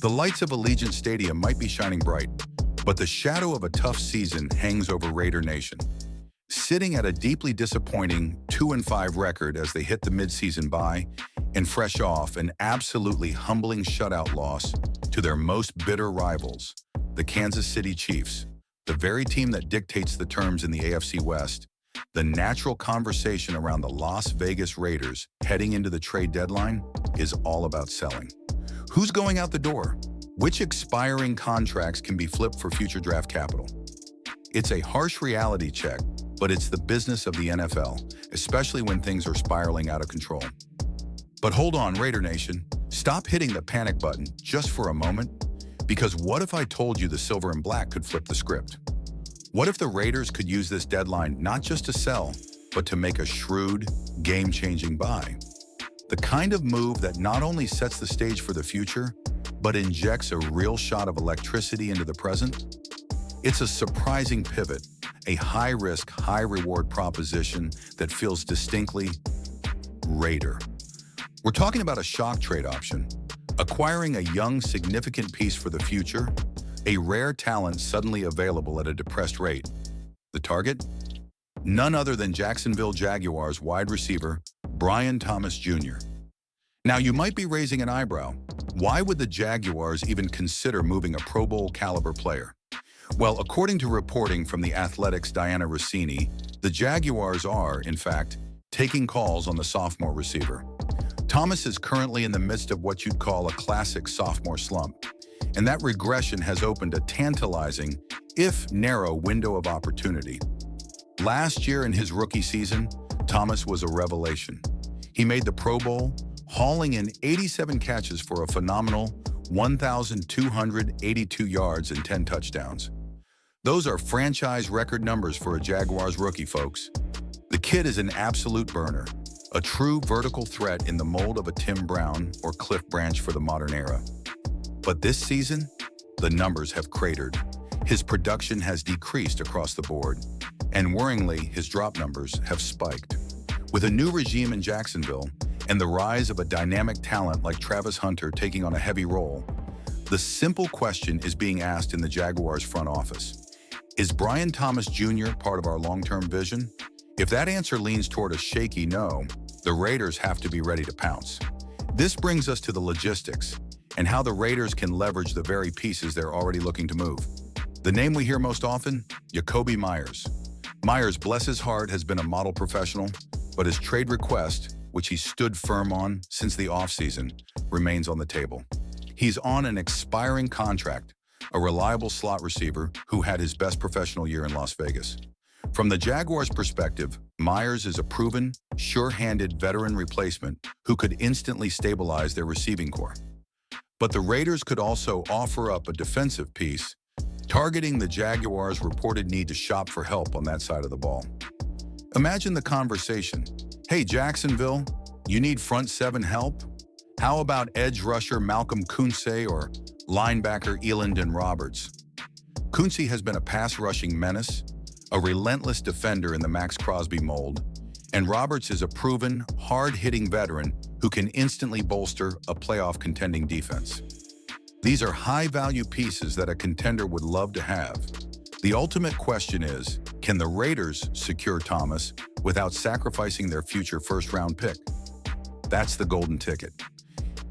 The lights of Allegiant Stadium might be shining bright, but the shadow of a tough season hangs over Raider Nation. Sitting at a deeply disappointing 2-5 record as they hit the midseason bye and fresh off an absolutely humbling shutout loss to their most bitter rivals, the Kansas City Chiefs, the very team that dictates the terms in the AFC West. The natural conversation around the Las Vegas Raiders heading into the trade deadline is all about selling. Who's going out the door? Which expiring contracts can be flipped for future draft capital? It's a harsh reality check, but it's the business of the NFL, especially when things are spiraling out of control. But hold on, Raider Nation. Stop hitting the panic button just for a moment, because what if I told you the silver and black could flip the script? What if the Raiders could use this deadline not just to sell, but to make a shrewd, game-changing buy? The kind of move that not only sets the stage for the future, but injects a real shot of electricity into the present? It's a surprising pivot, a high-risk, high-reward proposition that feels distinctly Raider. We're talking about a shock trade option, acquiring a young, significant piece for the future, a rare talent suddenly available at a depressed rate. The target? None other than Jacksonville Jaguars wide receiver Brian Thomas Jr. Now, you might be raising an eyebrow. Why would the Jaguars even consider moving a Pro Bowl caliber player? Well, according to reporting from The Athletic's Diana Rossini, the Jaguars are, in fact, taking calls on the sophomore receiver. Thomas is currently in the midst of what you'd call a classic sophomore slump, and that regression has opened a tantalizing, if narrow, window of opportunity. Last year in his rookie season, Thomas was a revelation. He made the Pro Bowl, hauling in 87 catches for a phenomenal 1,282 yards and 10 touchdowns. Those are franchise record numbers for a Jaguars rookie, folks. The kid is an absolute burner, a true vertical threat in the mold of a Tim Brown or Cliff Branch for the modern era. But this season, the numbers have cratered. His production has decreased across the board, and worryingly, his drop numbers have spiked. With a new regime in Jacksonville and the rise of a dynamic talent like Travis Hunter taking on a heavy role, the simple question is being asked in the Jaguars front office. Is Brian Thomas Jr. part of our long-term vision? If that answer leans toward a shaky no, the Raiders have to be ready to pounce. This brings us to the logistics and how the Raiders can leverage the very pieces they're already looking to move. The name we hear most often? Jakobi Meyers. Meyers, bless his heart, has been a model professional, but his trade request, which he stood firm on since the offseason, remains on the table. He's on an expiring contract, a reliable slot receiver who had his best professional year in Las Vegas. From the Jaguars' perspective, Meyers is a proven, sure-handed veteran replacement who could instantly stabilize their receiving core. But the Raiders could also offer up a defensive piece, targeting the Jaguars' reported need to shop for help on that side of the ball. Imagine the conversation. Hey, Jacksonville, you need front seven help? How about edge rusher Malcolm Kuntze or linebacker Elandon Roberts? Kuntze has been a pass-rushing menace, a relentless defender in the Max Crosby mold, and Roberts is a proven, hard-hitting veteran who can instantly bolster a playoff contending defense. These are high-value pieces that a contender would love to have. The ultimate question is, can the Raiders secure Thomas without sacrificing their future first-round pick? That's the golden ticket.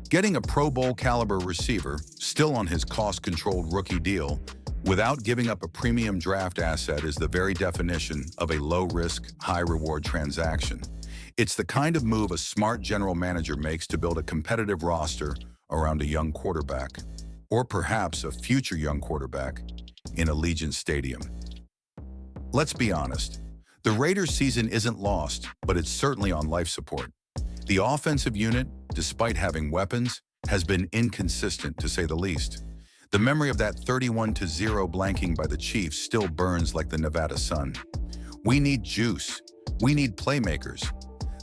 Getting a Pro Bowl caliber receiver, still on his cost-controlled rookie deal, without giving up a premium draft asset is the very definition of a low-risk, high-reward transaction. It's the kind of move a smart general manager makes to build a competitive roster around a young quarterback, or perhaps a future young quarterback, in Allegiant Stadium. Let's be honest. The Raiders' season isn't lost, but it's certainly on life support. The offensive unit, despite having weapons, has been inconsistent to say the least. The memory of that 31-0 blanking by the Chiefs still burns like the Nevada sun. We need juice. We need playmakers.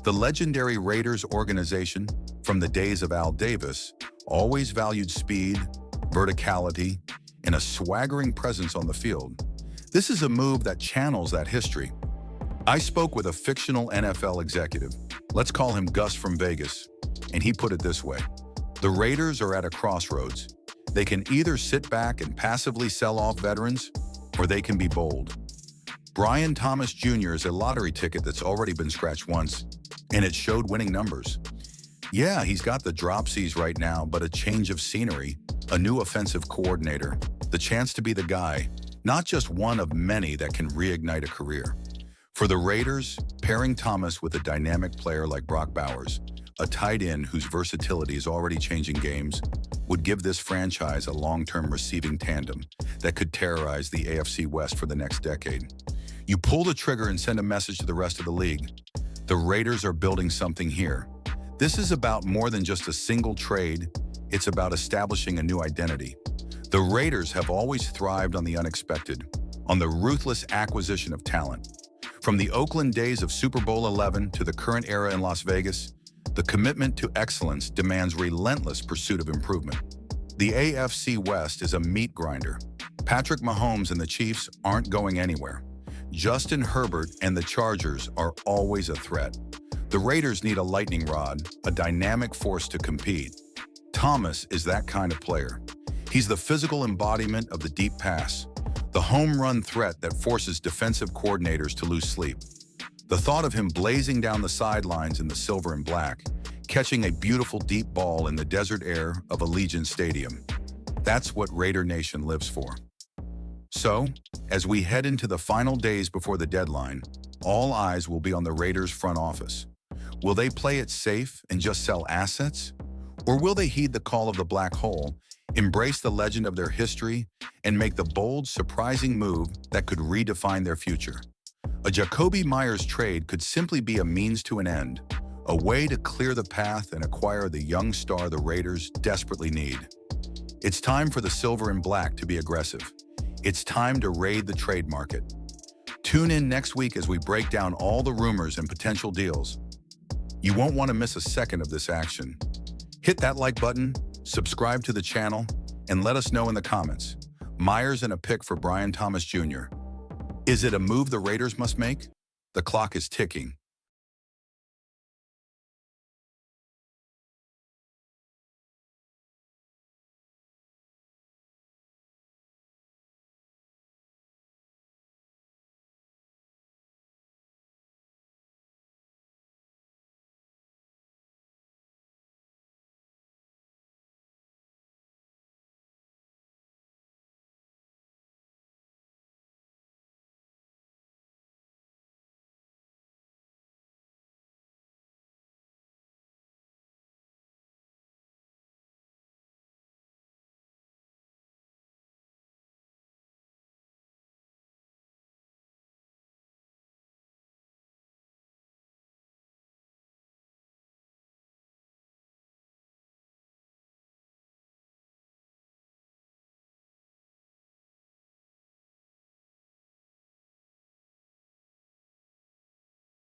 The legendary Raiders organization, from the days of Al Davis, always valued speed, verticality, and a swaggering presence on the field. This is a move that channels that history. I spoke with a fictional NFL executive, let's call him Gus from Vegas, and he put it this way. The Raiders are at a crossroads. They can either sit back and passively sell off veterans, or they can be bold. Brian Thomas Jr. is a lottery ticket that's already been scratched once, and it showed winning numbers. Yeah, he's got the dropsies right now, but a change of scenery, a new offensive coordinator, the chance to be the guy, not just one of many that can reignite a career. For the Raiders, pairing Thomas with a dynamic player like Brock Bowers, a tight end whose versatility is already changing games, would give this franchise a long-term receiving tandem that could terrorize the AFC West for the next decade. You pull the trigger and send a message to the rest of the league. The Raiders are building something here. This is about more than just a single trade. It's about establishing a new identity. The Raiders have always thrived on the unexpected, on the ruthless acquisition of talent. From the Oakland days of Super Bowl XI to the current era in Las Vegas, the commitment to excellence demands relentless pursuit of improvement. The AFC West is a meat grinder. Patrick Mahomes and the Chiefs aren't going anywhere. Justin Herbert and the Chargers are always a threat. The Raiders need a lightning rod, a dynamic force to compete. Thomas is that kind of player. He's the physical embodiment of the deep pass, the home run threat that forces defensive coordinators to lose sleep. The thought of him blazing down the sidelines in the silver and black, catching a beautiful deep ball in the desert air of Allegiant Stadium. That's what Raider Nation lives for. So, as we head into the final days before the deadline, all eyes will be on the Raiders' front office. Will they play it safe and just sell assets? Or will they heed the call of the black hole, embrace the legend of their history, and make the bold, surprising move that could redefine their future? A Jakobi Meyers trade could simply be a means to an end, a way to clear the path and acquire the young star the Raiders desperately need. It's time for the silver and black to be aggressive. It's time to raid the trade market. Tune in next week as we break down all the rumors and potential deals. You won't want to miss a second of this action. Hit that like button, subscribe to the channel, and let us know in the comments. Meyers and a pick for Brian Thomas Jr. Is it a move the Raiders must make? The clock is ticking.